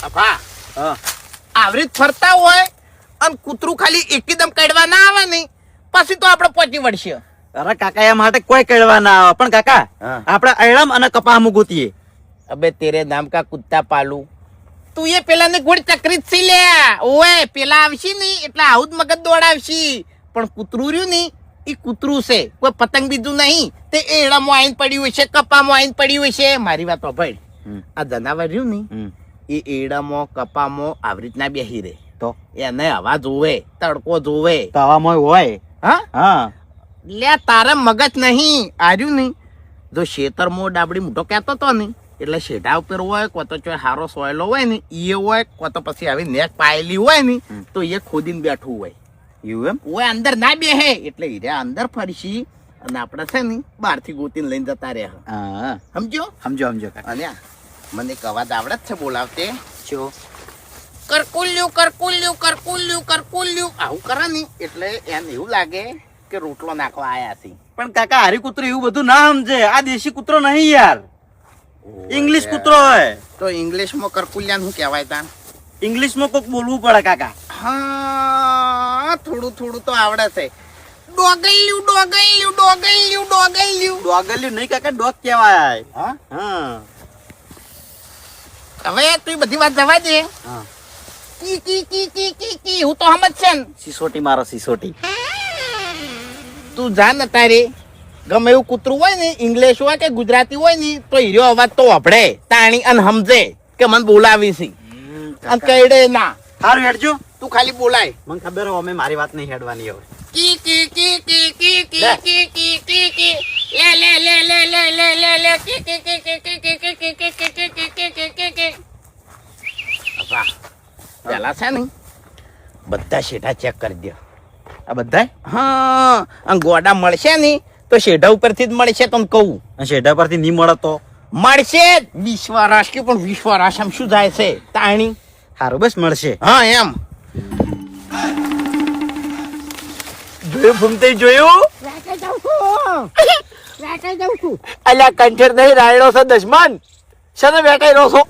અભા આવરી ફરતા હોય અને કૂતરું ખાલી એકદમ કડવા ના આવે ને પછી તો આપણે પહોંચી વળશે. અરે કાકા એ માટે કોઈ કહેવા ના આવે પણ કાકા આપણે અયળમ અને કપા મુગુતીએ. અબે તેરે નામ કા કુત્તા પાલુ તું એ પેલા ને ગોળ ચક્રી જ સી લે. ઓય પેલા આવશી ને એટલે આવું જ મગજ દોડાવશી પણ કૂતરું રહ્યું ને એ કૂતરું છે કોઈ પતંગ બીજું નહીં. તે એડામાં આવીને પડ્યું હોય છે કપામાં આવીને પડ્યું હોય છે. મારી વાત સાંભળ આ જનાવર રહ્યું ને એ એડામાં કપામાં આવી રીતના બેહી રહે તો એને હવા જોવે તડકો જોવે તો આવામાં હોય. હા લે તારા મગજ નહીં આર્યું નહીં. જો શેતરમાં ડાબડી મોટો કહેતો તો ને એટલે શેઢા ઉપર હોય કો તો હારો સોયલો હોય ને એ હોય કો તો પછી આવી નેક પાયેલી હોય ને તો એ ખોદીને બેઠું હોય. એવું એમ ઓય અંદર ના બેહે એટલે હીરા અંદર ફરશી અને આપણે છે ને બહારથી ગોતીને લઈને જતા રહે. સમજો સમજો અને મને એક અવાજ આવડે જ છે બોલાવતે છો કરકુલ્યું કરકુલ્યું કરકુલ્યું કરકુલ્યું આવું કરે ને એટલે એને એવું લાગે કે રોટલો નાખવા આયા છે. પણ કાકા હારી કૂતરો એવું બધું ના સમજે. આ દેશી કૂતરો નહીં યાર, ઇંગ્લિશ કૂતરો હોય. તો ઇંગ્લિશમાં કરકુલ્યાને શું કહેવાય તા? ઇંગ્લિશમાં કોક બોલવું પડે કાકા. હા થોડું થોડું તો આવડે છે. ડોગલ્યું ડોગલ્યું ડોગલ્યું ડોગલ્યું ડોગલ્યું નહીં કાકા, ડોગ કહેવાય. હા હવે તું બધી વાત જવા દે. કી કી કી કી કી કી હું તો સમજ છે ને. સિસોટી મારો સિસોટી. તું જા ને તારે ગમે એવું કૂતરું હોય ને ઇંગ્લિશ હોય કે ગુજરાતી હોય ને તો હીરો અવાજ તો વભળે તાણી અને સમજે કે મને બોલાવી છે અને કઈડે ના. સારું હેડજો તું ખાલી બોલાય. મને ખબર હોય અમે મારી વાત નહીં હેડવાની હવે. કી કી કી કી કી કી કી કી કી કી લે લે લે લે લે લે લે લે કી કી કી કી કી કી કી કી કી કી કી કી કી કી. અપા પેલા છે ને બધા શેઠા ચેક કરી દો. આ બધા હા અને ગોડા મળશે ને તો શેઢા ઉપરથી જ મળશે તમને કહું. શેઢા પરથી નહીં મળે તો મળશે જ. વિશ્વાસ કે પણ વિશ્વાસ આમ શું જાય છે તાણી. સારું બસ મળશે. હા એમ જોયું ભૂમતે જોયું. અલ્યા કંઠેર નહીં રાયડો છે દશમન શને બેઠા રહો છો.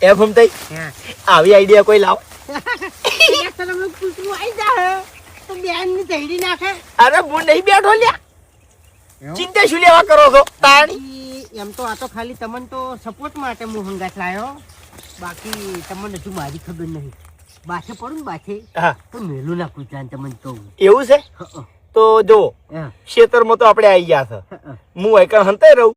એ ભૂમતે આવી આઈડિયા કોઈ લાવ. અરે હું નહીં બેઠો લ્યા. ચિંતા શું લેવા કરો છો તાણી. એમ તો આ તો ખાલી તમને તો સપોર્ટ માટે હું હંગાત લાયો, બાકી તમને હજુ મારી ખબર નહીં. બાથે પડું ને બાથે તો મેલું ના કૂતરાને તમને કહું. એવું છે તો જો ખેતરમાં તો આપણે આવી ગયા છે. હું એકણ હંતાઈ રહું